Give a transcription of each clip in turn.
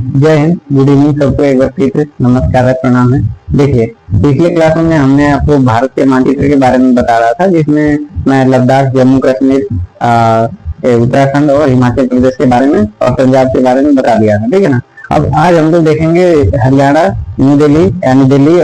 जय Hind, good evening सबको एक बार फिर से नमस्कार है, प्रणाम है। देखिए, पिछले क्लास में हमने आपको भारत के मानचित्र के बारे में बता रहा था, जिसमें मैं लद्दाख, जम्मू कश्मीर, उत्तराखंड और हिमाचल प्रदेश के बारे में और पंजाब के बारे में बता दिया था, ठीक है ना। अब आज हम लोग देखेंगे हरियाणा, न्यू दिल्ली यानी दिल्ली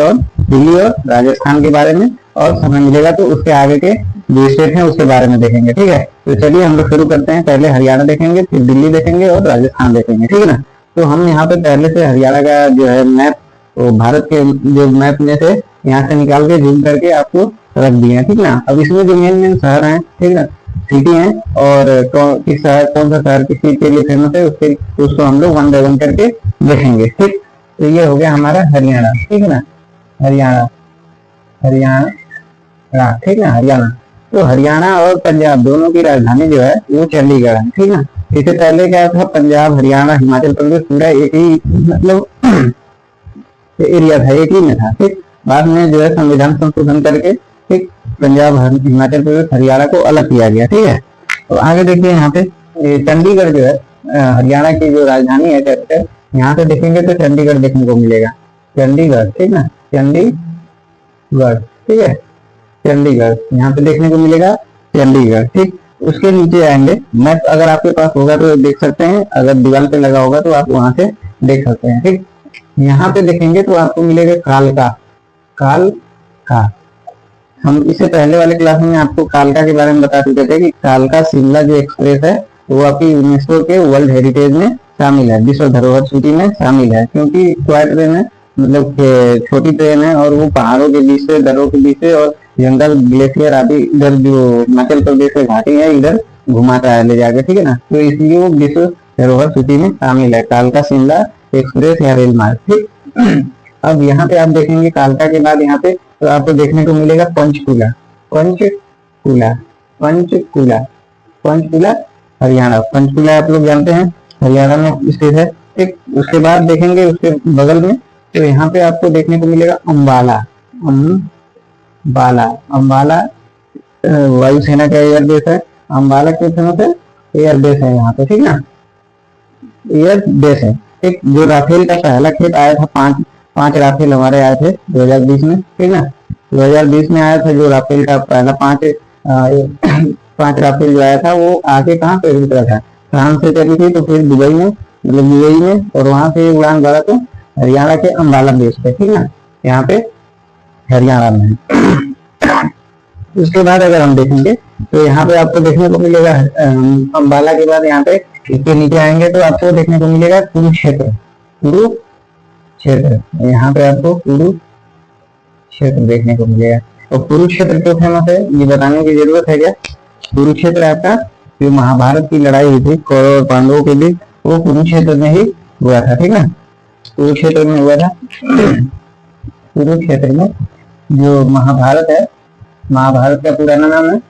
और राजस्थान के बारे में, और समय मिलेगा तो उसके आगे के जो स्टेट है उसके बारे में देखेंगे, ठीक है। तो चलिए हम लोग शुरू करते हैं। पहले हरियाणा देखेंगे, फिर दिल्ली देखेंगे और राजस्थान देखेंगे, ठीक है ना। तो हम यहाँ पे पहले से हरियाणा का जो है मैप, वो भारत के जो मैप में से यहाँ से निकाल के जूम करके आपको रख दिए हैं, ठीक ना। अब इसमें जो मेन शहर हैं, ठीक ना, सिटी हैं, और किस शहर, कौन सा शहर किस चीज के लिए फेमस है, उसको हम लोग वन बाय वन करके देखेंगे, ठीक। तो ये हो गया हमारा हरियाणा, ठीक है ना। हरियाणा ठीक है, हरियाणा। तो हरियाणा और पंजाब दोनों की राजधानी जो है वो चंडीगढ़ है, ठीक ना। इससे पहले क्या था, पंजाब, हरियाणा, हिमाचल प्रदेश पूरा एक ही मतलब एरिया था, एक ही में था, ठीक। बाद में जो है संविधान संशोधन करके, ठीक, पंजाब, हिमाचल प्रदेश, हरियाणा को अलग किया गया, ठीक है। तो आगे देखिए यहाँ पे चंडीगढ़ जो है हरियाणा की जो राजधानी है, कैपिटल, यहाँ से देखेंगे तो चंडीगढ़ देखने को मिलेगा, चंडीगढ़, ठीक ना, चंडीगढ़, ठीक है, चंडीगढ़ यहाँ पे देखने को मिलेगा, चंडीगढ़, ठीक। उसके नीचे आएंगे, मैप अगर आपके पास होगा तो देख सकते हैं, अगर दीवार पे लगा होगा तो आप वहां से देख सकते हैं, ठीक। यहाँ पे देखेंगे तो आपको मिलेगा कालका। हम इससे पहले वाले क्लास में आपको कालका के बारे में बता चुके थे कि कालका शिमला जो एक्सप्रेस है वो आपकी यूनेस्को के वर्ल्ड हेरिटेज में शामिल है, विश्व धरोहर सूची में शामिल है, क्योंकि टॉय ट्रेन है, मतलब छोटी ट्रेन है, और वो पहाड़ों के बीच से, दर्रों के बीच से और जंगल, ग्लेशियर आदि इधर जो हिमाचल प्रदेश के घाटी है इधर घुमाता है ले जाके, ठीक है ना। तो इसलिए वो विश्व धरोहर सूची में शामिल है, कालका शिमला एक्सप्रेस या रेल मार्ग, ठीक। अब यहाँ पे आप देखेंगे कालका के बाद यहाँ पे तो आपको देखने को मिलेगा पंचकुला, हरियाणा। पंचकुला आप लोग जानते हैं हरियाणा में स्थित है, ठीक। उसके बाद देखेंगे उसके बगल में तो यहाँ पे आपको देखने को मिलेगा अम्बाला वायुसेना का एयरबेस है। अम्बाला क्यों फेमस है, एयरबेस है यहाँ पे, ठीक ना, एयरबेस है, ठीक। जो राफेल का पहला खेप आया था, पांच राफेल हमारे आए थे 2020 में, ठीक ना। 2020 में आया था जो राफेल का पहला पांच राफेल जो आया था, वो आगे कहाँ पे उतरा था, फ्रांस से चली थी, तो फिर दुबई में, मतलब यूएई में, और वहां से उड़ान भरा तो हरियाणा के अम्बाला बेस पे, ठीक ना, यहाँ पे हरियाणा में। उसके बाद अगर हम देखेंगे तो यहाँ पे आपको देखने को मिलेगा अम्बाला के बाद यहाँ पे इसके नीचे आएंगे तो आपको देखने को मिलेगा कुरुक्षेत्र, यहाँ पे आपको कुरुक्षेत्र देखने को मिलेगा। और कुरुक्षेत्र क्यों फेमस है ये बताने की जरूरत है क्या। कुरुक्षेत्र आपका जो महाभारत की लड़ाई हुई थी कौरव और पांडवों के बीच, वो कुरुक्षेत्र में ही हुआ था, ठीक है, कुरुक्षेत्र में हुआ था। कुरुक्षेत्र में जो महाभारत है, महाभारत का पुराना नाम है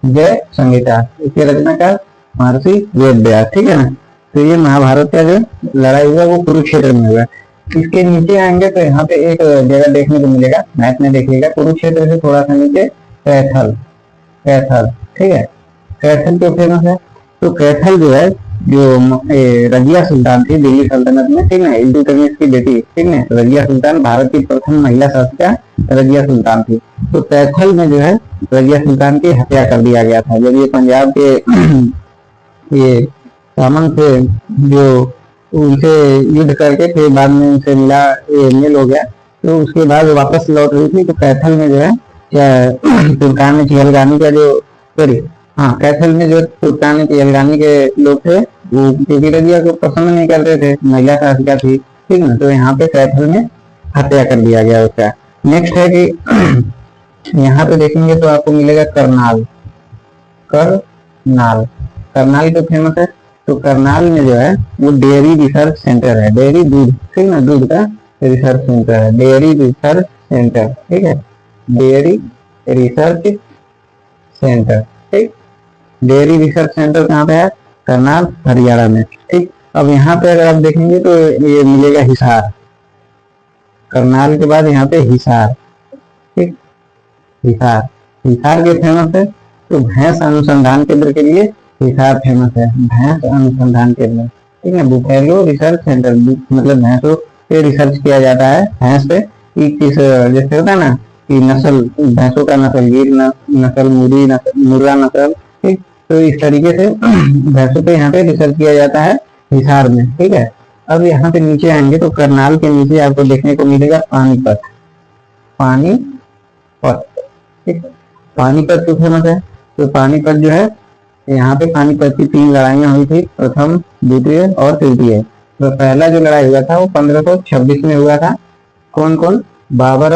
जय संहिता, इसके रचनाकार महर्षि वेद व्यास, ठीक है ना। तो ये महाभारत का जो लड़ाई हुआ वो कुरुक्षेत्र में हुआ। इसके नीचे आएंगे तो यहाँ पे एक जगह देखने को मिलेगा, मैप में देखिएगा, कुरुक्षेत्र से थोड़ा सा नीचे कैथल, ठीक है। कैथल क्यों फेमस है, तो कैथल जो है जो रजिया सुल्तान थी दिल्ली सल्तनत में, ठीक है, इल्तुतमिश की बेटी, ठीक है, रजिया सुल्तान भारत की प्रथम महिला शासिका रजिया सुल्तान थी। तो कैथल में जो है रजिया सुल्तान की हत्या कर दिया गया था, जब ये पंजाब के ये सामंत थे जो उनसे युद्ध करके फिर बाद में उनसे मिल हो गया, तो उसके बाद वापस लौट रही थी, तो कैथल में जो है तुर्कान चिहलगानी का जो कैथल में जो तुर्कान चिहलगानी के लोग थे वो क्योंकि रजिया को पसंद नहीं करते थे, महिला शासिका थी, ठीक ना, तो यहाँ पे कैथल में हत्या कर दिया गया उसका। नेक्स्ट है कि यहाँ पे देखेंगे तो आपको मिलेगा करनाल तो फेमस है। तो करनाल में जो है वो डेयरी रिसर्च सेंटर है, डेयरी दूध, ठीक ना, दूध का रिसर्च सेंटर है, डेयरी रिसर्च सेंटर, ठीक है, डेयरी रिसर्च सेंटर, ठीक। डेयरी रिसर्च सेंटर कहाँ पे है, करनाल, हरियाणा में, ठीक। अब यहाँ पे अगर आप देखेंगे तो ये मिलेगा हिसार, करनाल के बाद यहाँ पे हिसार, ठीक, हिसार के फेमस है। तो भैंस अनुसंधान केंद्र के लिए हिसार फेमस है, भैंस अनुसंधान केंद्र, ठीक है। बुफेलो रिसर्च सेंटर, मतलब भैंसों पे रिसर्च किया जाता है, भैंस पे कि किस, जैसे होता है ना कि नस्ल, भैंसों का नस्ल, गिर नस्ल, मुर्गी नस्ल, मुर्गा नस्ल, ठीक। तो इस तरीके से भैंसों पे यहाँ पे रिसर्च किया जाता है हिसार में, ठीक है। अब यहाँ पे नीचे आएंगे तो करनाल के नीचे आपको देखने को मिलेगा पानीपत, पानीपत, ठीक। पानीपत क्यों फेमस है? तो पानीपत जो है, यहाँ पे पानीपत की 3 लड़ाइयाँ हुई थी, प्रथम, द्वितीय और तृतीय। तो पहला जो लड़ाई हुआ था वो 1526 में हुआ था। कौन कौन? बाबर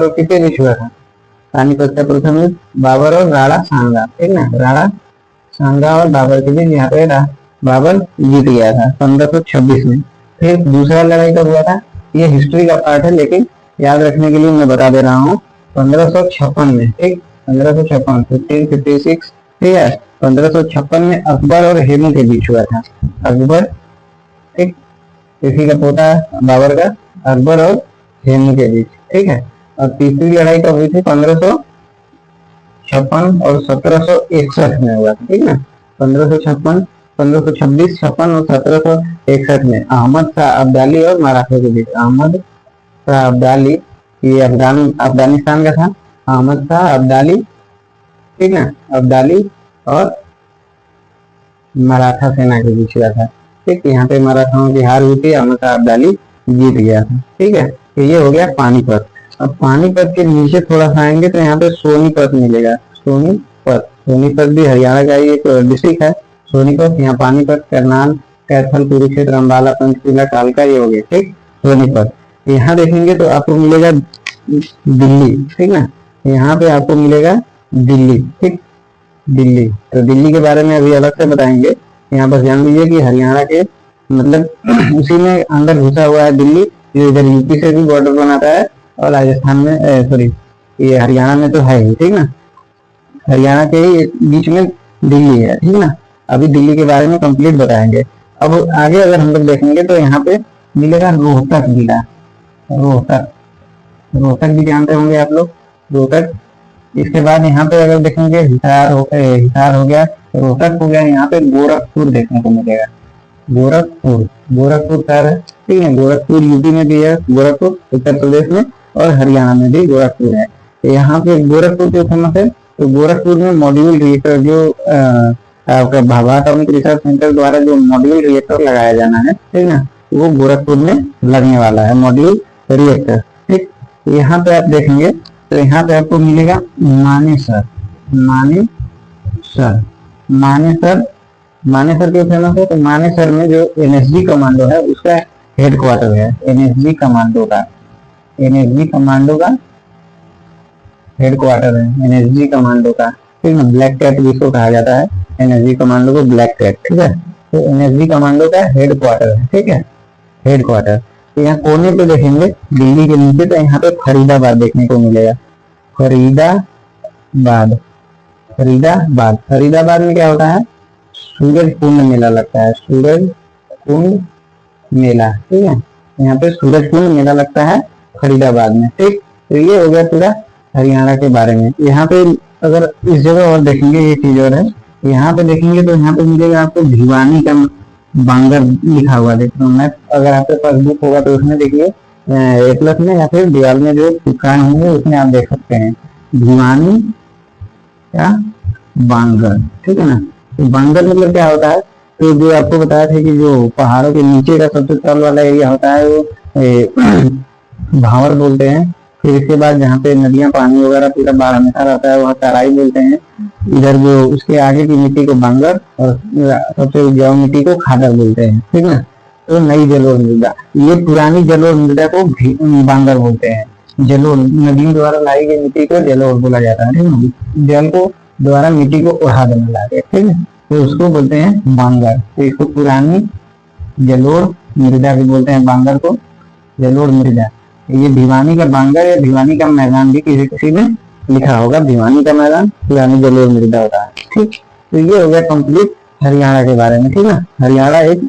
और किसके बीच हुआ था? पानीपत का प्रथम युद्ध बाबर और राणा सांगा, ठीक ना, राणा सांगा और बाबर के बीच। यहाँ पे बाबर जीत गया था 1526 में। फिर दूसरा लड़ाई कब हुआ था? ये हिस्ट्री का पार्ट है, लेकिन याद रखने के लिए मैं बता दे रहा हूँ। 1556 में, ठीक, 1556, 1556, ठीक है। 1556 में अकबर और हेमू के बीच हुआ था। अकबर, ठीक, इसी का पोता बाबर का, अकबर और हेमू के बीच, ठीक है। और तीसरी लड़ाई कब हुई थी? 1556 और 1761 में हुआ था, ठीक ना। 1556, 1526, 56 और 1761 में अहमद शाह अब्दाली और मराठों के बीच। अहमद शाह अब्दाली, ये अफगानिस्तान का था। अहमद शाह अब्दाली, ठीक ना, अब्दाली और मराठा सेना के बीच हुआ था, ठीक। यहाँ पे मराठाओं की हार हुई थी, अहमद शाह अब्दाली जीत गया था, ठीक है। तो ये हो गया पानीपत। अब पानीपत के नीचे थोड़ा सा आएंगे तो यहाँ पे सोनीपत मिलेगा। सोनीपत भी हरियाणा का ही एक डिस्ट्रिक्ट है। सोनीपत, यहाँ पानीपत, करनाल, कैथल, कुरुक्षेत्र, अम्बाला, पंचकुला, कालका, ये हो गए, ठीक। सोनीपत यहाँ देखेंगे तो आपको मिलेगा दिल्ली, ठीक ना। यहाँ पे आपको मिलेगा दिल्ली, ठीक, दिल्ली। तो दिल्ली के बारे में अभी अलग से बताएंगे। यहाँ पर जान लीजिए कि हरियाणा के मतलब उसी में अंदर घुसा हुआ है दिल्ली, जो इधर यूपी से भी बॉर्डर बनाता है और राजस्थान में, सॉरी, ये हरियाणा में तो है ही, ठीक ना। हरियाणा के ही बीच में दिल्ली है, ठीक ना। अभी दिल्ली के बारे में कंप्लीट बताएंगे। अब आगे अगर हम लोग देखेंगे तो यहाँ पे मिलेगा रोहतक जिला। रोहतक, रोहतक भी जानते होंगे आप लोग, रोहतक। इसके बाद यहाँ पे अगर देखेंगे हिसार हो गया, रोहतक हो गया। यहाँ पे गोरखपुर देखने को मिलेगा। गोरखपुर शहर है, ठीक है। गोरखपुर यूपी में भी है, गोरखपुर उत्तर प्रदेश में, और हरियाणा में भी गोरखपुर है। यहाँ पे गोरखपुर क्यों फेमस है? तो गोरखपुर में मॉड्यूल रिएक्टर, जो आपका भाभा एटॉमिक रिसर्च सेंटर द्वारा जो मॉड्यूल रिएक्टर लगाया जाना है, ठीक ना, वो गोरखपुर में लगने वाला है, मॉड्यूल रिएक्टर, ठीक। यहाँ पे आप देखेंगे तो यहाँ पे आपको मिलेगा मानेसर। मानेसर क्यों फेमस है? तो मानेसर में जो एनएसजी कमांडो है उसका हेडक्वार्टर है। एनएसजी कमांडो का हेडक्वार्टर है, एनएसजी कमांडो का, ठीक है। ब्लैक कैट जिसको कहा जाता है, एनएसजी कमांडो को ब्लैक कैट, ठीक है। तो एनएसजी कमांडो का हेडक्वार्टर है, ठीक है, हेडक्वार्टर। तो यहाँ कोने पे देखेंगे दिल्ली के नीचे, तो यहाँ पे फरीदाबाद देखने को मिलेगा। फरीदाबाद में क्या होता है? सूरज कुंड मेला लगता है, सूरज कुंड मेला, ठीक है। यहाँ पे सूरज कुंड मेला लगता है फरीदाबाद में, ठीक। तो ये हो गया पूरा हरियाणा के बारे में। यहाँ पे अगर इस जगह और देखेंगे, ये चीज और है, यहाँ पे देखेंगे तो यहाँ पे मिलेगा आपको भिवानी का बांगर लिखा हुआ देख रहा हूँ मैं। अगर आपके पास बुक होगा तो उसमें देखिए एटलस में या फिर दीवार में जो चिपकाए होंगे उसमें आप देख सकते हैं भिवानी क्या बांगर, ठीक है ना। तो बांगर मतलब क्या होता है? तो जो आपको बताया था कि जो पहाड़ों के नीचे का सबसे तल वाला एरिया होता है वो भावर बोलते हैं। फिर इसके बाद जहाँ पे नदियां पानी वगैरह पूरा बाढ़ हमेशा रहता है वहाँ तराई बोलते हैं। इधर जो उसके आगे की मिट्टी को बांगर और सबसे उपजाऊ मिट्टी को खादर बोलते हैं, ठीक है। तो नई जलोढ़ मृदा, ये पुरानी जलोढ़ मृदा को बांगर बोलते हैं। जलोढ़ नदियों द्वारा लाई गई मिट्टी को जलोढ़ बोला जाता है, ठीक है। जल को द्वारा मिट्टी को उड़ा देने लगे, ठीक है, तो उसको बोलते हैं बांगर। तो इसको पुरानी जलोढ़ मृदा भी बोलते हैं, बांगर को जलोढ़ मृदा। ये भिवानी का बांगर या भिवानी का मैदान भी किसी में लिखा होगा, भिवानी का मैदान पुरानी जलोढ़ मृदा होता है, ठीक। तो ये हो गया कंप्लीट हरियाणा के बारे में, ठीक है। हरियाणा एक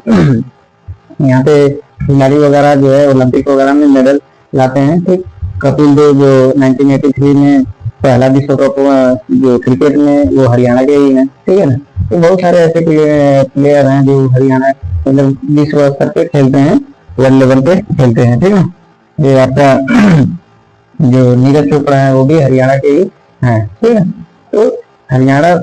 यहाँ पे खिलाड़ी वगैरह जो है ओलंपिक वगैरह में मेडल लाते हैं, ठीक। कपिल देव जो 1983 में पहला विश्व कप जो क्रिकेट में वो हरियाणा के ही है, ठीक है ना। तो बहुत सारे ऐसे प्लेयर हैं जो हरियाणा मतलब विश्व स्तर पे खेलते हैं, वर्ल्ड लेवल पे खेलते हैं, ठीक है। ये आपका जो नीरज चोपड़ा है वो भी हरियाणा के ही है, ठीक है। तो हरियाणा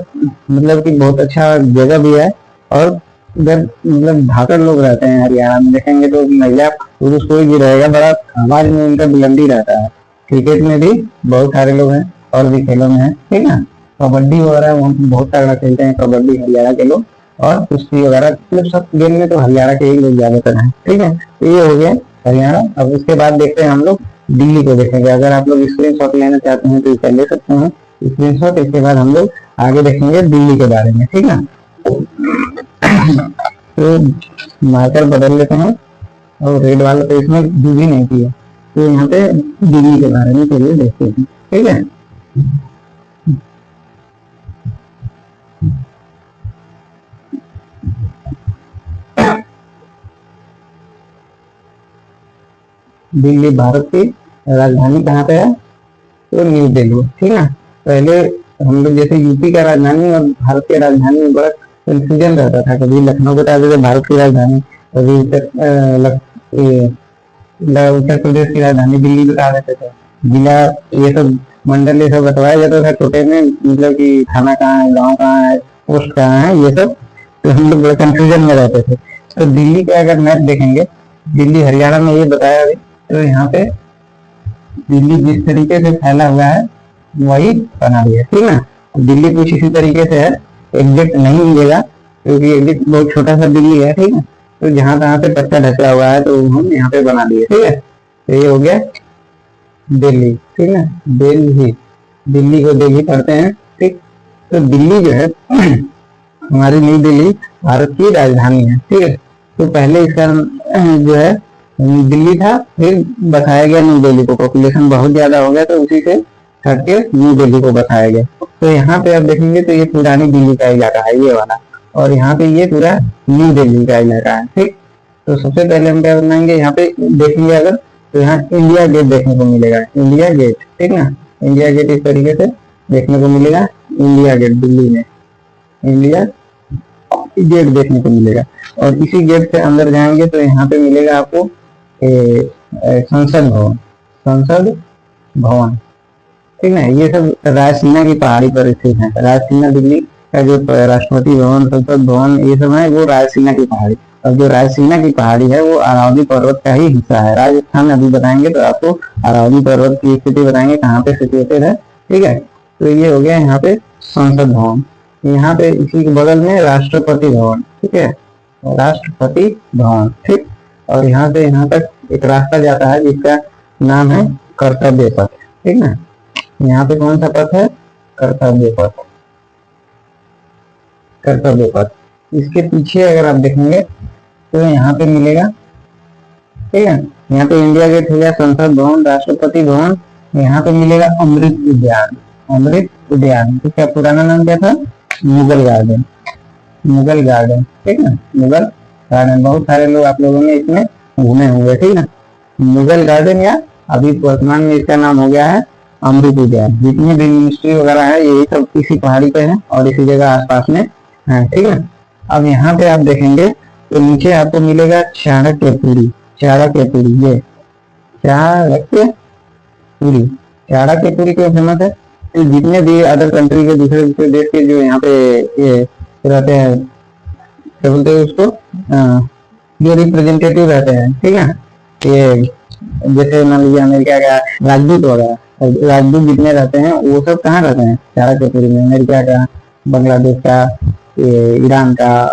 मतलब कि बहुत अच्छा जगह भी है, और इधर मतलब धाकड़ लोग रहते हैं हरियाणा में, देखेंगे तो महिला पुरुष कोई भी रहेगा, बड़ा आवाज में उनका बुलंदी रहता है। क्रिकेट में भी बहुत सारे लोग हैं, और भी खेलों में है, ठीक है। कबड्डी वगैरह बहुत तगड़ा खेलते हैं, कबड्डी हरियाणा के लोग, और कुश्ती वगैरह मतलब सब गेम में तो हरियाणा के ही लोग ज्यादातर हैं, ठीक है। तो ये हो गया हरियाणा। अब उसके बाद देखते हैं हम लोग दिल्ली को देखेंगे। अगर आप लोग स्क्रीन शॉट लेना चाहते हैं तो इसे ले सकते हैं स्क्रीन शॉट। इसके बाद हम लोग आगे देखेंगे दिल्ली के बारे में, ठीक है। तो मार्कर बदल लेते हैं, और रेड वाला तो इसमें भी नहीं किया, तो यहाँ पे दिल्ली के बारे में चलिए देखते हैं, ठीक है। दिल्ली भारत की राजधानी कहाँ पे है? तो न्यू दिल्ली, ठीक है। पहले हम लोग जैसे यूपी का राजधानी और भारत की राजधानी में बड़ा कंफ्यूजन रहता था, कभी लखनऊ बता देते भारत की राजधानी, कभी उत्तर प्रदेश की राजधानी दिल्ली बता देते थे, जिला ये सब मंडल ये सब बतवाया जाता था छोटे में, मतलब कि थाना कहाँ है, गाँव कहाँ है, पोस्ट कहाँ है, ये सब। तो हम लोग बड़े कंफ्यूजन में रहते थे। तो दिल्ली का अगर मैप देखेंगे, दिल्ली हरियाणा में ये बताया अभी, तो यहाँ पे दिल्ली जिस तरीके से फैला हुआ है वही बना दिया, ठीक है। दिल्ली कुछ इसी तरीके से है, एग्जैक्ट नहीं मिलेगा क्योंकि एग्जैक्ट बहुत छोटा सा दिल्ली है, ठीक है। तो जहां तहां पे पत्ता ढका हुआ है तो हम यहाँ पे बना दिए, ठीक है। तो ये हो गया दिल्ली, ठीक है। दिल्ली, दिल्ली को दिल्ली पढ़ते हैं, ठीक। तो दिल्ली जो है हमारी नई दिल्ली भारत की राजधानी है, ठीक है। तो पहले इसका जो है दिल्ली था, फिर बसाया गया न्यू दिल्ली को, पॉपुलेशन बहुत ज्यादा हो गया तो उसी से हट के न्यू दिल्ली को बसाया गया। तो यहाँ पे आप देखेंगे तो ये पुरानी दिल्ली का इलाका है ये वाला, और यहाँ पे ये पूरा न्यू दिल्ली का इलाका है, ठीक। तो सबसे पहले हम क्या बनाएंगे, यहाँ पे देखेंगे अगर तो यहाँ इंडिया गेट देखने को मिलेगा, इंडिया गेट, ठीक ना। इंडिया गेट इस तरीके से देखने को मिलेगा, इंडिया गेट दिल्ली में इंडिया गेट देखने को मिलेगा। और इसी गेट से अंदर जाएंगे तो यहाँ पे मिलेगा आपको संसद भवन, संसद भवन, ठीक है। ये सब रायसीना की पहाड़ी पर स्थित है। रायसीना दिल्ली का जो राष्ट्रपति भवन, संसद भवन, ये सब है वो रायसीना की पहाड़ी। और जो रायसीना की पहाड़ी है वो अरावली पर्वत का ही हिस्सा है। राजस्थान अभी बताएंगे तो आपको अरावली पर्वत की स्थिति बताएंगे कहाँ पे सिचुएटेड है, ठीक है। तो ये हो गया यहाँ पे संसद भवन। यहाँ पे इसी के बगल में राष्ट्रपति भवन, ठीक है, राष्ट्रपति भवन, ठीक। और यहाँ से यहाँ तक एक रास्ता जाता है जिसका नाम है कर्तव्य पथ, ठीक ना। यहाँ पे कौन सा पथ है? कर्तव्य पथ, कर्तव्य पथ। इसके पीछे अगर आप देखेंगे तो यहाँ पे मिलेगा, ठीक है। यहाँ पे इंडिया गेट हो गया, संसद भवन, राष्ट्रपति भवन। यहाँ पे मिलेगा अमृत उद्यान, अमृत उद्यान, इसका पुराना नाम क्या था? मुगल गार्डन, मुगल गार्डन, ठीक है, मुगल गार्डन। बहुत सारे लोग आप लोगों ने इसमें घूमे होंगे, ठीक है। मुगल गार्डन, या अभी वर्तमान में इसका नाम हो गया है अमृत उद्यान। जितनी भी मिनिस्ट्री वगैरह है यही सब इसी पहाड़ी पे है और इसी जगह आसपास में है, ठीक है। अब यहाँ पे आप देखेंगे तो नीचे आपको मिलेगा चाणक्यपुरी, चाणक्यपुरी, ये चाणक्यपुरी, चाणक्यपुरी क्यों फेमस है? तो जितने भी अदर कंट्री के दूसरे दूसरे देश के जो यहाँ पे ये रहते हैं, क्या बोलते हैं उसको, जो रिप्रेजेंटेटिव रहते हैं, ठीक है। ये जैसे मान लीजिए अमेरिका का राजदूत वगैरह, राजदूत जितने रहते हैं वो सब कहाँ रहते हैं? चाणक्यपुरी में। अमेरिका का, बांग्लादेश का, ईरान का,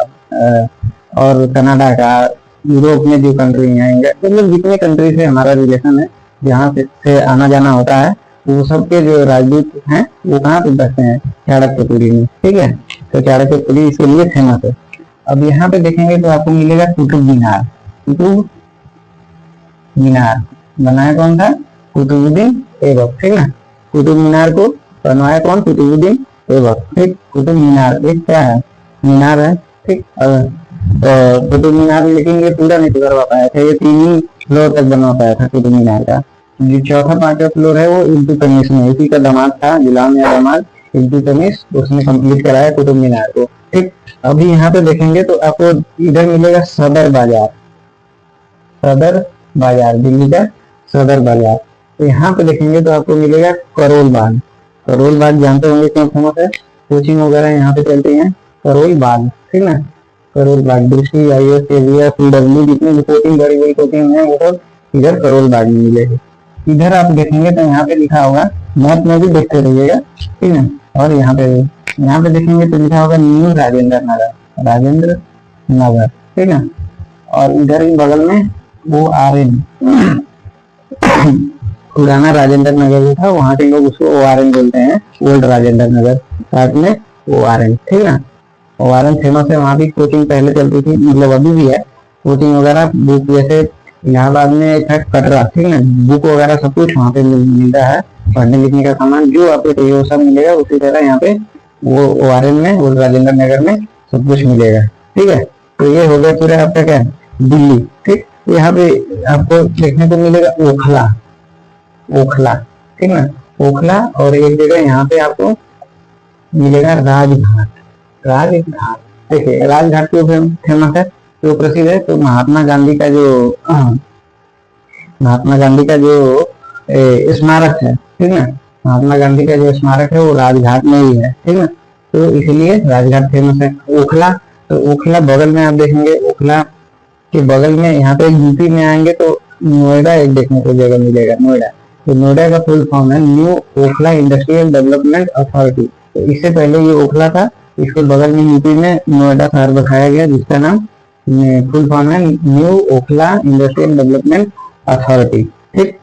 और कनाडा का, यूरोप में जो कंट्री है, मतलब जितने कंट्री से हमारा रिलेशन है, जहाँ से आना जाना होता है, वो सबके जो राजदूत हैं वो कहाँ पे बसते हैं? चाणक्यपुरी में, ठीक है। तो चाणक्यपुरी इसके लिए फेमस है। अब यहाँ पे देखेंगे तो आपको मिलेगा कुतुब मीनार, कुतुब मीनार बनाया कौन था? कुतुबुद्दीन ऐबक, ठीक है। कुतुब मीनार को बनवाया कौन? कुतुबुद्दीन ऐबक, ठीक। कुतुब मीनार एक क्या है? मीनार है, ठीक। कुतुब मीनार, लेकिन ये पूरा नहीं करवा पाया था, ये 3 ही फ्लोर तक बनवा पाया था कुतुब मीनार का। जो चौथा 5वां फ्लोर है वो इल्तुतमिश में, इसी का दामाद था, गुलाम या दामाद इल्तुतमिश उसने कंप्लीट कराया कुतुब मीनार को। ठीक, अभी यहाँ पे देखेंगे तो आपको इधर मिलेगा सदर बाजार, सदर बाजार, दिल्ली का सदर बाजार। तो यहाँ पे देखेंगे तो आपको मिलेगा करोल बाग। करोल बाग जानते होंगे क्यों फेमस है, कोचिंग वगैरह यहाँ पे चलती है। करोल बाग, ठीक ना, करोल बाग, दृष्टि, IAS, KVS, CW, जितनी भी कोचिंग बड़ी बड़ी कोचिंग है वो सब इधर करोल बाग में मिलेगी। इधर आप देखेंगे तो यहाँ पे लिखा होगा, मैप में भी देखते रहिएगा, ठीक है। और यहाँ पे देखेंगे तो लिखा होगा न्यू राजेंद्र नगर, राजेंद्र नगर, ठीक है। और इधर ही बगल में वो RN पुराना राजेंद्र नगर जो था वहां के लोग उसको ORN बोलते हैं, ओल्ड राजेंद्र नगर, साथ में ORN, ठीक है। ORN फेमस है, वहाँ भी कोचिंग पहले चलती थी, मतलब अभी भी है कोचिंग वगैरह। बुक जैसे इलाहाबाद में एक है कटरा, ठीक है, बुक वगैरह सब कुछ वहाँ पे मिलता है, पढ़ने लिखने का सामान जो आपको चाहिए वो सब मिलेगा। उसी तरह यहाँ पे वो ORN में, ओल्ड राजेंद्र नगर में सब कुछ मिलेगा, ठीक है। तो ये हो गया पूरा आपका क्या दिल्ली, ठीक। यहाँ पे आपको देखने को मिलेगा ओखला, ओखला, ठीक ना, ओखला। और एक जगह यहाँ पे आपको मिलेगा राजघाट, राजघाट। देखिए राजघाट क्यों फेमस है, क्यों प्रसिद्ध है, तो महात्मा गांधी का जो स्मारक है, ठीक ना, महात्मा गांधी का जो स्मारक है वो राजघाट में ही है, ठीक ना। तो इसलिए राजघाट फेमस है। ओखला, तो ओखला बगल में आप देखेंगे, ओखला के बगल में यहाँ पे यूपी में आएंगे तो नोएडा एक देखने को जगह मिलेगा, नोएडा। तो नोएडा का फुल फॉर्म है new Okhla industrial development authority. तो इससे पहले ये ओखला था, इसके बगल में यूपी में नोएडा शहर दिखाया गया जिसका नाम फुल फॉर्म है new Okhla industrial development authority, ठीक।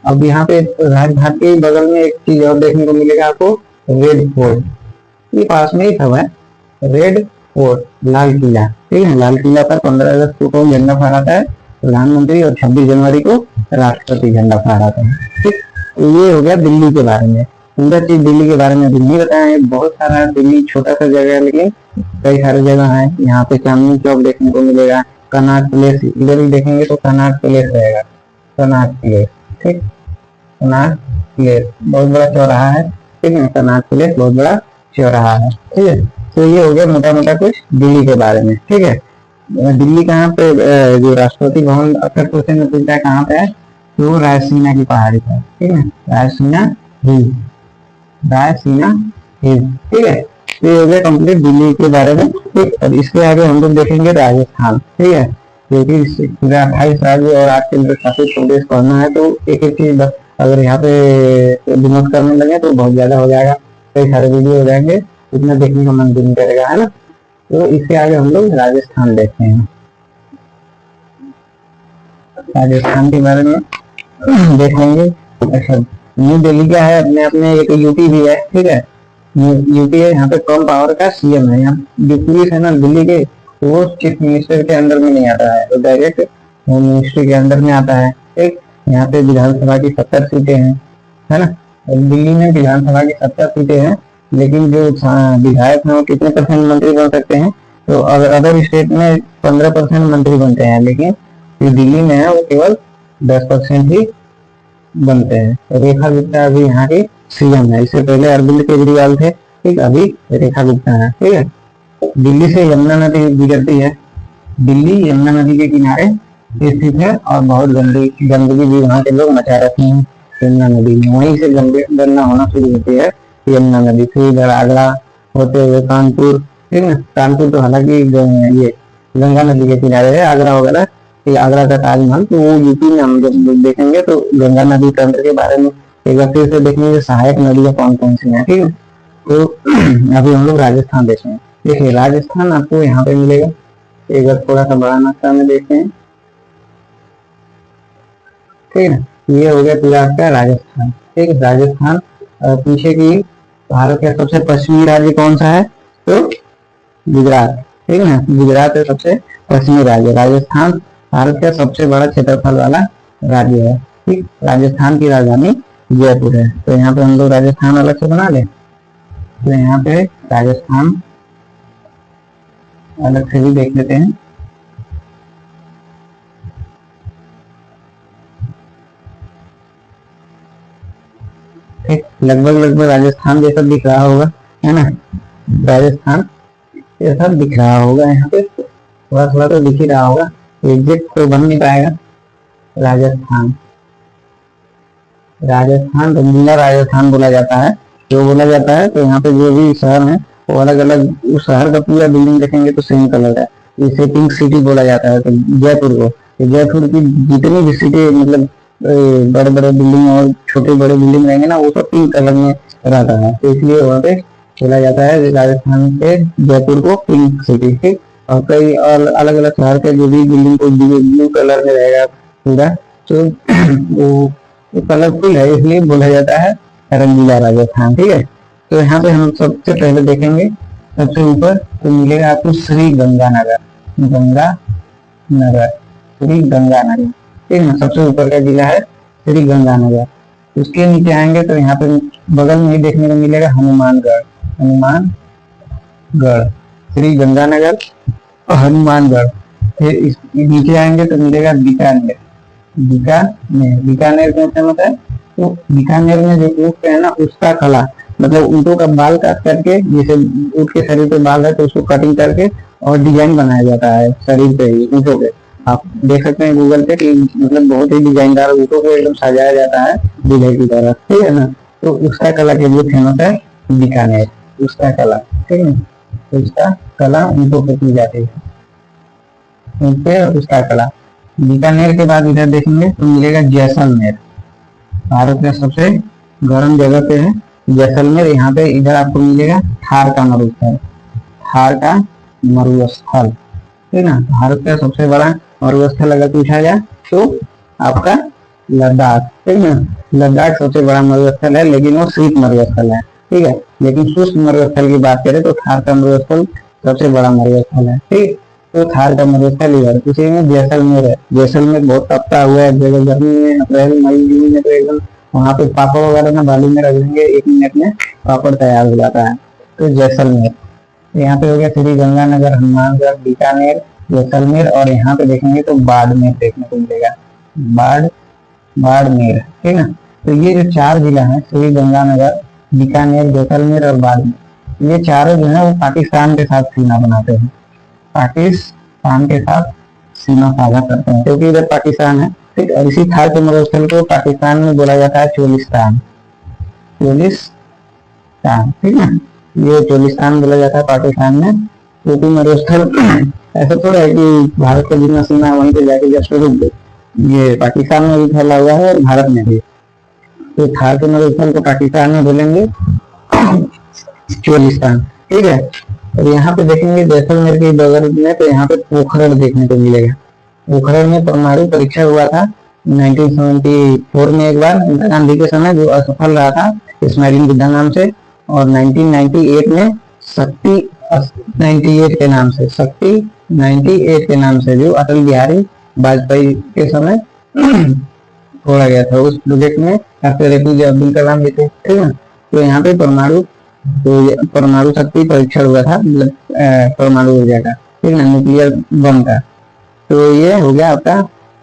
अब यहाँ पे राजघाट के बगल में एक चीज और देखने को मिलेगा आपको, रेड फोर्ट, ये पास में ही सब है, रेड फोर्ट, लाल किला, ठीक है। लाल किला पर 15 अगस्त को झंडा फहराता है प्रधानमंत्री और 26 जनवरी को राष्ट्रपति झंडा फहराता है, ठीक। तो ये हो गया दिल्ली के बारे में। पूरा चीज दिल्ली के बारे में अभी नहीं बताया है, बहुत सारा, दिल्ली छोटा सा जगह है लेकिन कई सारी जगह है। यहाँ पे चांदनी चौक देखने को मिलेगा, कनॉट प्लेस, इधर भी देखेंगे तो कनॉट प्लेस रहेगा, कनॉट प्लेस, ठीक, कनॉट प्लेस बहुत बड़ा चौराहा है, ठीक है, कनॉट प्लेस बहुत बड़ा चौराहा है, ठीक है। तो ये हो गया मोटा मोटा कुछ दिल्ली के बारे में, ठीक है। दिल्ली कहाँ पे, जो राष्ट्रपति भवन अक्सर क्वेश्चन में पूछता है कहाँ पे है, तो रायसीना की पहाड़ी पर, ठीक है, रायसीना हिल, रायसीना हिल, ठीक है। तो ये हो गया कंप्लीट दिल्ली के बारे में, ठीक। और इसके आगे हम लोग देखेंगे राजस्थान, ठीक है, क्योंकि पूरा 28 राज्य और 8 केंद्र शासित प्रदेश पढ़ना है तो एक एक चीज अगर यहाँ पे विनोद करने लगे तो बहुत ज्यादा हो जाएगा, कई सारे वीडियो हो जाएंगे, इतना देखने का मन भी नहीं करेगा, है ना। तो इसके आगे हम लोग राजस्थान देखते हैं, राजस्थान के बारे में देख लेंगे। अच्छा, न्यू दिल्ली क्या है, अपने अपने एक यूपी भी है, ठीक है, यूपी है, यहाँ पे कम पावर का CM है। यहाँ जो पुलिस है ना दिल्ली के, वो चीफ मिनिस्टर के अंडर में नहीं आता है, तो डायरेक्ट होम मिनिस्ट्री के अंडर में आता है, ठीक। यहाँ पे विधानसभा की 70 सीटें हैं, है ना। दिल्ली में विधानसभा की 70 सीटें हैं, लेकिन जो विधायक हैं वो कितने % मंत्री बन सकते हैं, तो अदर स्टेट में 15% मंत्री बनते हैं, लेकिन जो दिल्ली में है वो केवल 10% ही बनते हैं। रेखा गुप्ता अभी यहाँ की CM है, इससे पहले अरविंद केजरीवाल थे, ठीक, अभी रेखा गुप्ता है, ठीक है। दिल्ली से यमुना नदी गुजरती है, दिल्ली यमुना नदी के किनारे स्थित है और बहुत गंदगी भी वहाँ के लोग मचा रखे हैं यमुना नदी में, वहीं से गंदा होना शुरू होती है यमुना नदी, फिर इधर आगरा होते हुए कानपुर, ठीक है। कानपुर तो हालांकि ये गंगा नदी के किनारे है, आगरा वगैरह, आगरा का ताजमहल, तो वो यूपी में हम जब देखेंगे तो गंगा नदी तंत्र के बारे में एक बार फिर से देखेंगे सहायक नदियां कौन कौन सी हैं, ठीक है। तो अभी हम लोग राजस्थान देखें, देखिए राजस्थान आपको यहाँ पे मिलेगा, एक बार थोड़ा सा बड़ा नक्शा में देखते हैं, ठीक है। ये हो गया पूरा आपका राजस्थान, ठीक है। राजस्थान पीछे की भारत का सबसे पश्चिमी राज्य कौन सा है, तो गुजरात, ठीक है, गुजरात है सबसे पश्चिमी राज्य। राजस्थान भारत का सबसे बड़ा क्षेत्रफल वाला राज्य है, ठीक। राजस्थान की राजधानी जयपुर है, तो यहाँ पे हम लोग राजस्थान अलग से बना ले, तो यहाँ पे राजस्थान अलग से भी देख लेते हैं, ठीक। लगभग राजस्थान जैसा दिख रहा होगा, है ना, राजस्थान ये सब दिख रहा होगा यहाँ पे, थोड़ा थोड़ा तो दिख ही रहा होगा, एग्जैक्ट तो बन नहीं पाएगा। राजस्थान, राजस्थान रंगीला राजस्थान बोला जाता है, जो बोला जाता है। तो यहाँ पे जो भी शहर है वो अलग अलग, उस शहर का पूरा बिल्डिंग देखेंगे तो सेम कलर है, इसे पिंक सिटी बोला जाता है। तो जयपुर को, जयपुर की जितनी भी सिटी मतलब बड़े बड़े बिल्डिंग और छोटे बड़े बिल्डिंग रहेंगे ना, वो सब पिंक कलर में रहता है, तो इसलिए वहाँ पे बोला जाता है राजस्थान के जयपुर को पिंक सिटी। ठीक, और कई और अलग अलग शहर के जो भी बिल्डिंग को ब्लू कलर में रहेगा पूरा, तो वो कलरफुल है, इसलिए बोला जाता है रंगीला राजस्थान। ठीक है, तो यहाँ पे हम सबसे पहले देखेंगे, सबसे ऊपर तो मिलेगा आपको श्री गंगानगर, गंगानगर, श्री गंगानगर। ठीक है, सबसे ऊपर का जिला है श्री गंगानगर। उसके नीचे आएंगे तो यहाँ पे बगल में ही देखने को मिलेगा हनुमानगढ़, हनुमानगढ़, श्री गंगानगर और हनुमानगढ़। फिर इस नीचे आएंगे तो मिलेगा बीकानेर, बीकानेर, बीकानेर क्यों फेमस है? तो बीकानेर में जो ऊँट है ना, उसका कला, मतलब ऊँटों का बाल काट करके, जैसे ऊँट के शरीर पे बाल है तो उसको कटिंग करके और डिजाइन बनाया जाता है शरीर पे ही, ऊँटों पे। आप देख सकते हैं गूगल पे कि मतलब बहुत ही डिजाइनदार ऊँटों को एकदम सजाया जाता है दूल्हे की तरह। ठीक है ना, तो उसका कला के लिए फेमस है बीकानेर, उसका कला। ठीक है, उसका कला ऊँटों पे की जाती है, ऊँट पे उसका कला। बीकानेर के बाद इधर देखेंगे तो मिलेगा जैसलमेर, भारत का सबसे गर्म जगह पे है जैसलमेर। यहाँ पे इधर आपको मिलेगा थार का मरुस्थल, थार का मरुस्थल। ठीक ना, भारत का सबसे बड़ा मरुस्थल अगर पूछा जाए तो आपका लद्दाख। ठीक ना, लद्दाख सबसे बड़ा मरुस्थल है, लेकिन वो शीत मरुस्थल है। ठीक है, लेकिन शुष्क मरुस्थल की बात करें तो थार का मरुस्थल सबसे बड़ा मरुस्थल है। ठीक, तो थार का मरुस्थल इधर, उसी में जैसलमेर है। जैसलमेर बहुत तपता हुआ है, जगह गर्मी में अप्रैल मई जून में तो एकदम वहाँ पे पापड़ वगैरह ना बालू में रख देंगे, 1 मिनट में पापड़ तैयार हो जाता है। तो जैसलमेर, यहाँ पे हो गया श्री गंगानगर, हनुमानगढ़, बीकानेर, जैसलमेर। और यहाँ पे देखेंगे तो बाड़मेर देखने को मिलेगा, बाड़मेर। ठीक है, तो ये जो 4 जिला है, श्री गंगानगर, बीकानेर, जैसलमेर और बाड़मेर, ये चारों जो है वो पाकिस्तान के साथ सीमा बनाते हैं, पाकिस्तान के साथ सीमा साझा करते हैं, क्योंकि इधर पाकिस्तान है। ठीक, और इसी थार के मरुस्थल को पाकिस्तान में बोला जाता है चोलिस्तान, चोलिस्तान। ठीक है, ये चोलिस्तान बोला जाता है पाकिस्तान में, क्योंकि मरुस्थल ऐसा थोड़ा है कि भारत का जितना सीमा है वहीं पे जाके जस्ट रुक गए, ये पाकिस्तान में भी फैला हुआ है और भारत में भी। तो थार के मरुस्थल को पाकिस्तान में बोलेंगे चोलिस्तान। ठीक है, और यहाँ पे देखेंगे जैसलमेर के बगल में, तो यहाँ पे पोखरण देखने को मिलेगा। पोखरण में परमाणु परीक्षा हुआ था 1974 में एक बार, इंदिरा गांधी के समय, जो असफल रहा था इस्माइल गुड्डा नाम से। और 1998 में शक्ति 98 के नाम से, शक्ति 98 के नाम से, जो अटल बिहारी वाजपेयी के समय छोड़ा गया था। उस प्रोजेक्ट में डॉक्टर एपीजे अब्दुल कलाम जी थे। ठीक है, तो यहाँ पे परमाणु शक्ति परीक्षण हुआ था, मतलब परमाणु ऊर्जा का, ठीक है, न्यूक्लियर बम का। तो ये हो गया आपका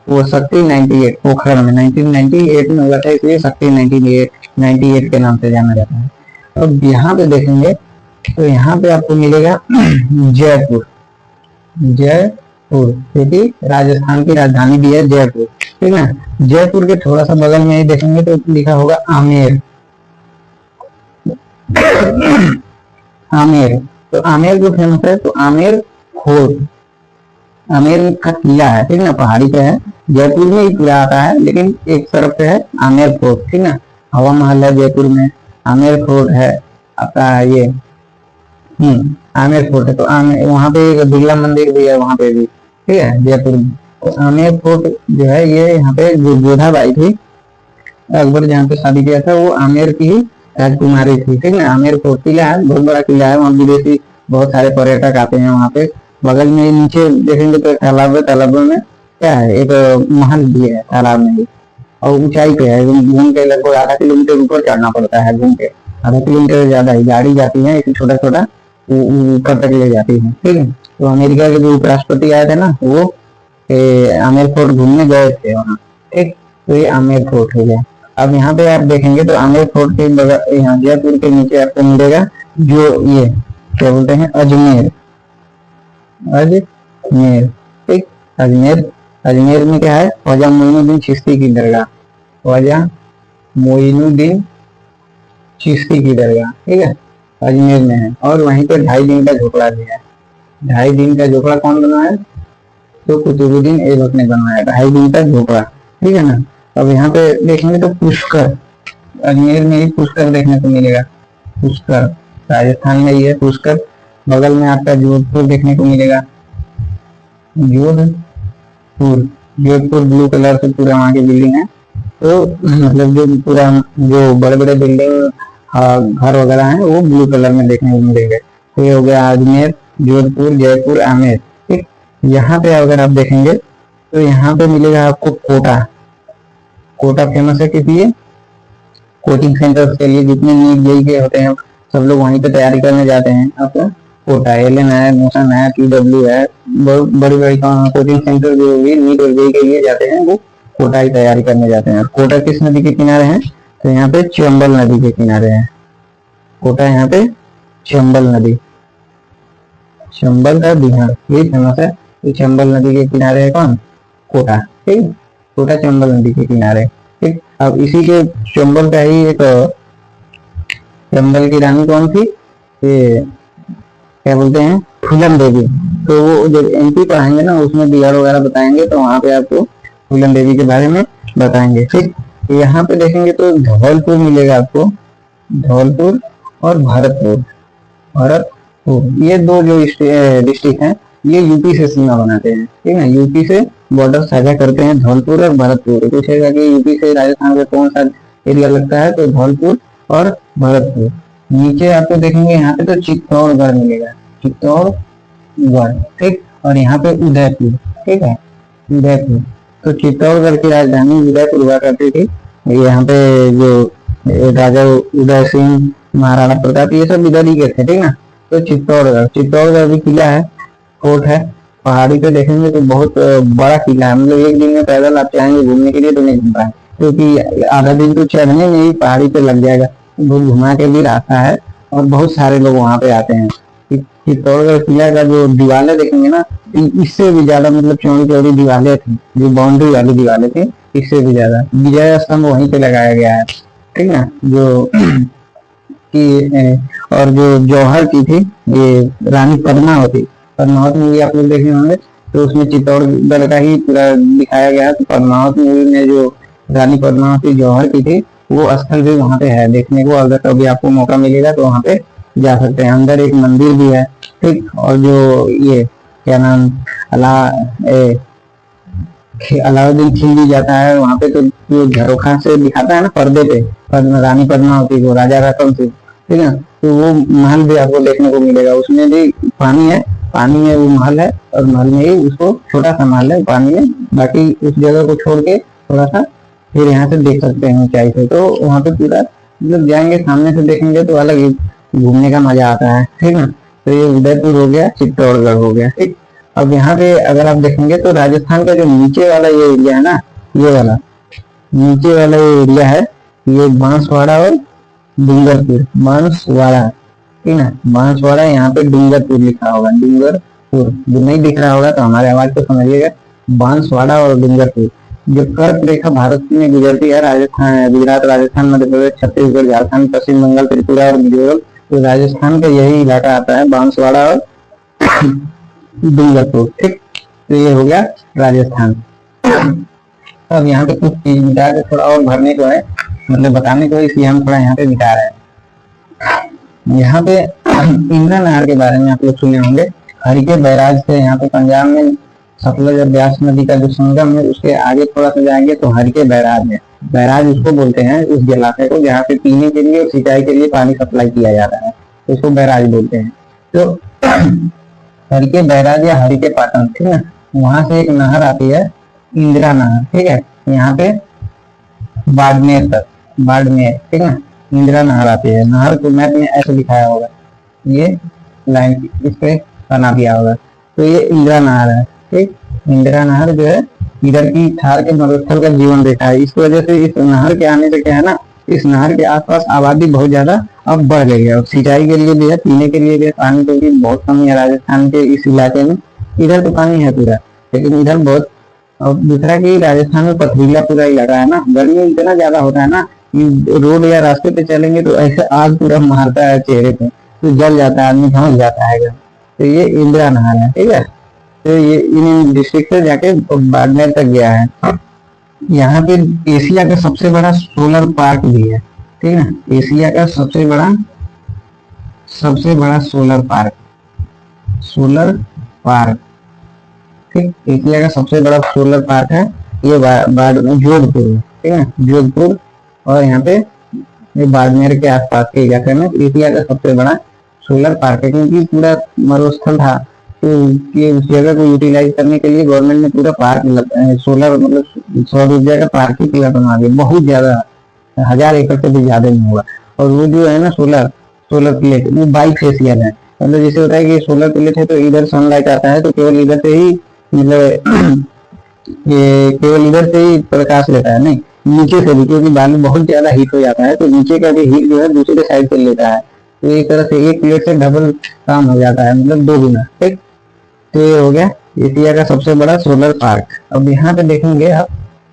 वो शक्ति 98 पोखरण में 1998 में हुआ था, इसलिए शक्ति 98 के नाम से जाना जाता है। अब यहाँ पे देखेंगे तो यहाँ पे आपको मिलेगा जयपुर, जयपुर क्योंकि राजस्थान की राजधानी भी है जयपुर। ठीक है, जयपुर के थोड़ा सा बगल में ही देखेंगे तो लिखा होगा आमेर, आमेर। तो आमेर जो फेमस है, तो आमेर फोर्ट, आमेर का किला है। ठीक है ना, पहाड़ी पे है, जयपुर में ही किला आता है, लेकिन एक तरफ पे है आमेर फोर्ट। ठीक ना, हवा महल है जयपुर में, आमेर फोर्ट है आपका ये, आमेर फोर्ट है। तो वहाँ पे एक बिरला मंदिर भी है वहाँ पे भी। ठीक है, जयपुर में। तो आमेर फोर्ट जो है, ये यहाँ पे जो जोधाबाई थी, अकबर जहाँ पे शादी किया था, वो आमेर की ही राजकुमारी थी। ठीक है, आमेर फोर्ट किला है, बहुत बड़ा किला है, वहाँ विदेशी बहुत सारे पर्यटक आते हैं वहाँ पे। बगल में नीचे देखेंगे तो तालाब है, तालाब में क्या है, एक महल भी है तालाब में ही, और ऊंचाई पे है, घूम के लगभग आधा किलोमीटर ऊपर चढ़ना पड़ता है, घूम के आधा किलोमीटर से ज्यादा ही गाड़ी जाती है, एक छोटा छोटा ऊपर तक ले जाती है। ठीक है, तो अमेरिका के जो उपराष्ट्रपति आए थे ना, वो आमेर फोर्ट घूमने गए थे वहाँ। ठीक, तो ये आमेर फोर्ट हो गया। अब यहाँ पे आप देखेंगे तो आमेर फोर्ट के बगल, यहाँ जयपुर के नीचे आपको मिलेगा जो ये क्या बोलते हैं, अजमेर, अजमेर, ठीक। अजमेर, अजमेर में क्या है, ख्वाजा मोइनुद्दीन चिश्ती की दरगाह, ख्वाजा मोइनुद्दीन चिश्ती की दरगाह, ठीक है, अजमेर में है। और वहीं पे 2.5 दिन का झोपड़ा भी है। 2.5 दिन का झोपड़ा कौन बनवाया, तो कुतुबुद्दीन ऐबक ने बनवाया, 2.5 दिन का झोपड़ा, ठीक है ना। अब यहाँ पे देखेंगे तो पुष्कर, अजमेर में ही पुष्कर देखने को मिलेगा, पुष्कर राजस्थान में ही है पुष्कर। बगल में आपका जोधपुर देखने को मिलेगा, जोधपुर, जोधपुर ब्लू कलर से पूरा वहाँ की बिल्डिंग है। तो मतलब जो पूरा जो बड़े बड़े बिल्डिंग घर वगैरह हैं वो ब्लू कलर में देखने को मिलेंगे। तो ये हो गया अजमेर, जोधपुर, जयपुर, आमेर, ठीक। यहाँ पे अगर आप देखेंगे तो यहाँ पे मिलेगा आपको कोटा। कोटा फेमस है किस लिए, कोचिंग सेंटर के लिए, जितने नीट जेईई के होते हैं सब लोग वहीं पे तैयारी करने जाते हैं। आपका कोटा, एलएन है, मोशन है, पीडब्ल्यू है, बड़ी बड़ी कोचिंग सेंटर जो भी नीट और जेईई के लिए जाते हैं वो कोटा की तैयारी करने जाते हैं। कोटा किस नदी के किनारे है, तो यहाँ पे चंबल नदी के किनारे है कोटा, यहाँ पे चंबल नदी, चंबल का बिहार ये फेमस है। तो चंबल नदी के किनारे है कौन, कोटा, ठीक। कोटा चंबल नदी के किनारे, ठीक। अब इसी के चंबल का ही एक, चंबल की रानी कौन थी, ये क्या बोलते हैं, फूलन देवी। तो वो जब एमपी पढ़ाएंगे ना उसमें बिहार वगैरह बताएंगे तो वहां पे आपको फूलन देवी के बारे में बताएंगे, ठीक। यहाँ पे देखेंगे तो धौलपुर मिलेगा आपको, धौलपुर और भरतपुर, भरतपुर, ये दो जो डिस्ट्रिक्ट हैं ये यूपी से सीमा बनाते हैं, ठीक है, यूपी से बॉर्डर साझा करते हैं धौलपुर और भरतपुर। पूछेगा कि यूपी से राजस्थान का कौन सा एरिया लगता है, तो धौलपुर और भरतपुर। नीचे आपको देखेंगे यहाँ पे तो चित्तौड़गढ़ मिलेगा, चित्तौड़गढ़, ठीक। और यहाँ पे उदयपुर, ठीक है, उदयपुर। तो चित्तौड़गढ़ की राजधानी उदयपुर हुआ करती थी। यहाँ पे जो राजा उदय सिंह, महाराणा प्रताप, ये सब इधर ही के थे, ठीक ना। तो चित्तौड़गढ़, चित्तौड़गढ़ भी किला है, फोर्ट है, पहाड़ी पे देखेंगे तो बहुत बड़ा किला है। मतलब एक दिन में पैदल आप चाहेंगे घूमने के लिए तो नहीं घूम पाए, क्योंकि आधा दिन तो चढ़ने में ही पहाड़ी पे लग जाएगा। वो घुमा के भी रास्ता है और बहुत सारे लोग वहां पे आते हैं। चित्तौड़गढ़ किला का जो दीवारें देखेंगे ना, इससे भी ज्यादा मतलब चौड़ी चौड़ी दीवारें थी, जो बाउंड्री वाली दीवारें थी, इससे भी ज्यादा। विजय स्तंभ वहीं पे लगाया गया है, ठीक ना, जो कि और जो जौहर की थी ये रानी पद्मावती, पद्मावत मूवी आप लोग देखे होंगे तो उसमें चित्तौड़गढ़ का ही पूरा दिखाया गया। तो पद्मावत मूवी में जो रानी पद्मावती जौहर की थी वो स्थल भी वहां पे है देखने को। अगर कभी आपको मौका मिलेगा तो वहां पे जा सकते हैं। अंदर एक मंदिर भी है, ठीक। और जो ये क्या नाम, अलाउद्दीन खिलजी जाता है वहां पे, तो जो झरोखा से दिखाता है ना पर्दे पे रानी पद्मावती को, राजा रतन सिंह, ठीक है, तो वो महल भी आपको देखने को मिलेगा। उसमें भी पानी है, पानी में वो महल है और महल में ही उसको छोटा सा महल है पानी में, बाकी उस जगह को छोड़ के थोड़ा सा फिर यहाँ से देख सकते हैं ऊंचाई से। तो वहाँ पे पूरा मतलब जाएंगे सामने से देखेंगे तो अलग ही घूमने का मजा आता है, ठीक ना। तो ये उदयपुर हो गया, चित्तौड़गढ़ हो गया, ठीक। अब यहाँ पे अगर आप देखेंगे तो राजस्थान का जो नीचे वाला ये एरिया है ना, ये वाला नीचे वाला ये एरिया है, ये बांसवाड़ा और डूंगरपुर, बांसवाड़ा, ठीक ना, बांसवाड़ा, यहाँ पे डूंगरपुर लिखा होगा, डूंगरपुर। जो नहीं दिख रहा होगा तो हमारे आवाज को समझिएगा, बांसवाड़ा और डूंगरपुर। जो कर्क रेखा भारत में गुजरती है, राजस्थान, गुजरात, राजस्थान, मध्य प्रदेश, छत्तीसगढ़, झारखंड, पश्चिम बंगाल, त्रिपुरा और मिजोरम, तो राजस्थान का यही इलाका आता है, बांसवाड़ा और डूंगरपुर, ठीक। तो ये हो गया राजस्थान। अब यहाँ पे कुछ चीज मिटा के थोड़ा और भरने को है, मतलब बताने को, इसलिए हम थोड़ा यहाँ पे मिटा रहे हैं। यहाँ पे इंद्रा नहर के बारे में आप लोग सुने होंगे, हरिके बैराज से यहाँ पे पंजाब में सतलज और ब्यास नदी का जो संगम है उसके आगे थोड़ा सा जाएंगे तो हरिके बैराज है। बैराज उसको बोलते हैं उस इलाके को जहाँ पे पीने के लिए और सिंचाई के लिए पानी सप्लाई किया जाता है, तो उसको बैराज बोलते हैं। तो हरिके बैराज या हरिके पाटन, ठीक है, वहां से एक नहर आती है इंदिरा नहर, ठीक है, यहाँ पे बाड़मेर तक, बाड़मेर, ठीक है, इंदिरा नहर आती है। नहर को मैप में ऐसे दिखाया होगा, ये लाइन इस पे बना दिया होगा, तो ये इंदिरा नहर है, ठीक। इंदिरा नहर जो है इधर की थार के मरुस्थल का जीवन रेखा है। इस वजह से इस नहर के आने से क्या है ना, इस नहर के आसपास आबादी बहुत ज्यादा अब बढ़ गई है और सिंचाई के लिए भी है, पीने के लिए भी है, पानी की भी बहुत कमी है राजस्थान के इस इलाके में। इधर तो पानी है पूरा, लेकिन इधर बहुत। और दूसरा कि राजस्थान में पथरीला पूरा इलाका है ना, गर्मी इतना ज्यादा होता है ना कि रोड या रास्ते पे चलेंगे तो ऐसे आग पूरा मारता है चेहरे पे, तो जल जाता है, आदमी झंस जाता है। तो ये इंदिरा नहर है, ठीक है। तो ये इन डिस्ट्रिक्ट से जाके बाड़मेर तक गया है। यहाँ पे एशिया का सबसे बड़ा सोलर पार्क भी है, ठीक है। एशिया का सबसे बड़ा सोलर पार्क, ठीक। एशिया का सबसे बड़ा सोलर पार्क है ये जोधपुर में, ठीक है, जोधपुर। और यहाँ पे ये बाड़मेर के आसपास के इलाके में एशिया का सबसे बड़ा सोलर पार्क है, क्योंकि पूरा मरुस्थल था तो ये उस जगह को यूटिलाइज करने के लिए गवर्नमेंट ने पूरा पार्क सोलर मतलब सौर ऊर्जा का पार्क ही पूरा बनवा दिया, बहुत ज्यादा 1000 एकड़ से भी ज्यादा नहीं हुआ। और वो जो है ना सोलर प्लेट वो बाइफेशियल है, मतलब जैसे होता है कि सोलर प्लेट है तो इधर सनलाइट आता है तो केवल इधर से ही मतलब ये केवल इधर से ही प्रकाश लेता है, नहीं नीचे से भी, क्योंकि बालू बहुत ज्यादा हीट हो जाता है तो नीचे का भी हीट जो है दूसरे साइड से लेता है। तो एक तरह से एक प्लेट से डबल काम हो जाता है, मतलब 2 गुना, ठीक। तो ये हो गया एशिया का सबसे बड़ा सोलर पार्क। अब यहाँ पे देखेंगे आप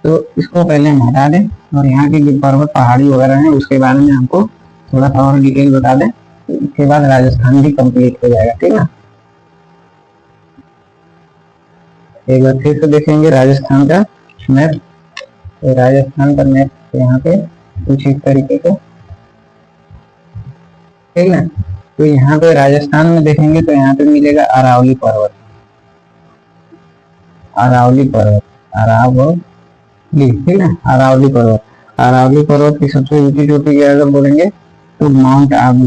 तो इसको पहले हम हटा दें और यहाँ के जो पर्वत पहाड़ी वगैरह है उसके बारे में हमको थोड़ा सा और डिटेल बता दें, इसके बाद राजस्थान भी कंप्लीट हो जाएगा, ठीक है। एक बार फिर से देखेंगे राजस्थान का मैप। तो राजस्थान का मैप यहाँ पे कुछ इस तरीके से, ठीक है। तो यहाँ पे राजस्थान में देखेंगे तो यहाँ पे मिलेगा अरावली पर्वत, ठीक है। अरावली पर्वत की सबसे ऊंची चोटी अगर बोलेंगे तो माउंट आबू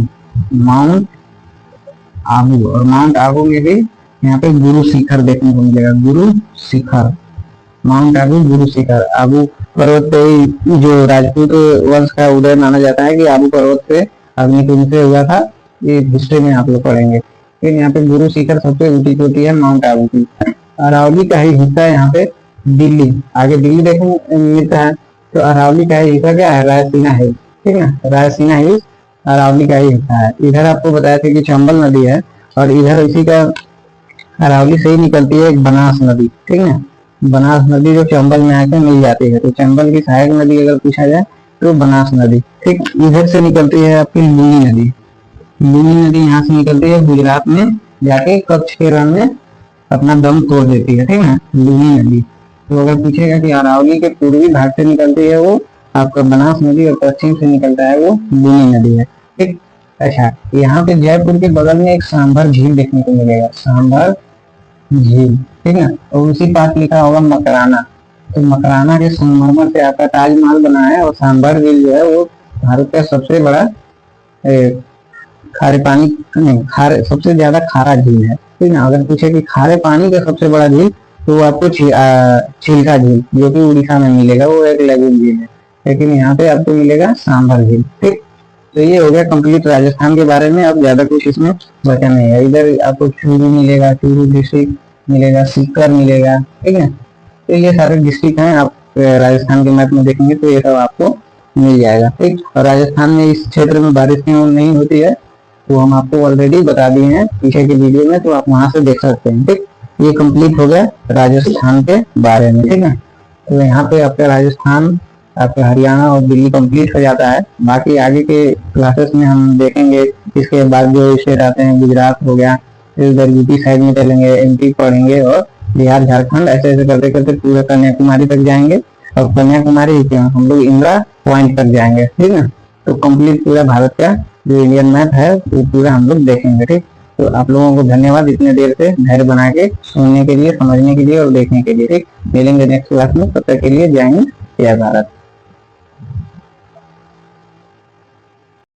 और माउंट आबू में भी यहाँ पे गुरु शिखर देखने को मिलेगा, माउंट आबू गुरु शिखर। आबू पर्वत पे जो राजपूत वंश का उदय माना जाता है कि आबू पर्वत पे अग्निकुंड से हुआ था, ये हिस्ट्री में आप लोग पढ़ेंगे। फिर यहाँ पे गुरु शिखर सबसे ऊंची चोटी है माउंट आबू की। अरावली का ही हिस्सा है यहाँ पे दिल्ली, आगे दिल्ली देखने मिलता है। तो अरावली का ही हिस्सा क्या है, रायसीना हिल्स, ठीक है। रायसीना हिल्स अरावली का ही हिस्सा है। इधर आपको बताया था कि चंबल नदी है और इधर इसी का अरावली से ही निकलती है एक बनास नदी, ठीक है। बनास नदी जो चंबल में आके मिल जाती है, तो चंबल की सहायक नदी अगर पूछा जाए तो बनास नदी, ठीक। इधर से निकलती है आपकी लूनी नदी यहाँ से निकलती है गुजरात में जाके कच्छ के रण में अपना दम तोड़ देती है, ठीक है, लूनी नदी। तो अगर पूछेगा कि अरावली के पूर्वी भाग से निकलती है वो आपका बनास नदी और पश्चिम से निकलता है वो लूनी नदी है, ठीक। अच्छा, यहाँ पे जयपुर के बगल में एक सांभर झील देखने को मिलेगा, सांभर झील, ठीक है। और उसी पास लिखा होगा मकराना, तो मकराना के संगमरमर से आपका ताजमहल बना है। और सांभर झील जो है वो भारत का सबसे बड़ा खारे पानी नहीं सबसे ज्यादा खारा झील है, ठीक है। अगर पूछे कि खारे पानी का सबसे बड़ा झील तो आपको चिल्का झील जो कि उड़ीसा में मिलेगा, वो एक लैगून झील है, लेकिन यहाँ पे आपको मिलेगा सांभर झील, ठीक। तो ये हो गया कंप्लीट राजस्थान के बारे में। अब ज्यादा कुछ इसमें बचा नहीं है। इधर आपको चूरू मिलेगा, चूरू डिस्ट्रिक्ट मिलेगा, सीकर मिलेगा, ठीक है। तो ये सारे डिस्ट्रिक्ट हैं, आप राजस्थान के मैप में देखेंगे तो ये सब आपको मिल जाएगा, ठीक। और राजस्थान में इस क्षेत्र में बारिश नहीं होती है, तो हम आपको ऑलरेडी बता दिए हैं पीछे की वीडियो में, तो आप वहां से देख सकते हैं, ठीक। ये कंप्लीट हो गया राजस्थान के बारे में, ठीक है। तो यहाँ पे आपका राजस्थान, आपका हरियाणा और दिल्ली कंप्लीट हो जाता है। बाकी आगे के क्लासेस में हम देखेंगे, इसके बाद जो स्टेट आते हैं, गुजरात हो गया, फिर उधर यूपी साइड में चलेंगे, एमपी पढ़ेंगे और बिहार, झारखंड, ऐसे ऐसे करते करते पूरे कन्याकुमारी तक जाएंगे। और कन्याकुमारी हम लोग इंदिरा पॉइंट तक जाएंगे, ठीक है। तो कंप्लीट पूरा भारत का जो इंडियन मैप है वो पूरा हम लोग देखेंगे, ठीक। तो आप लोगों को धन्यवाद इतने देर से धैर्य बना के सुनने के लिए, समझने के लिए और देखने के लिए, ठीक। मिलेंगे नेक्स्ट क्लास में, तब तक के लिए जय हिंद, जय भारत।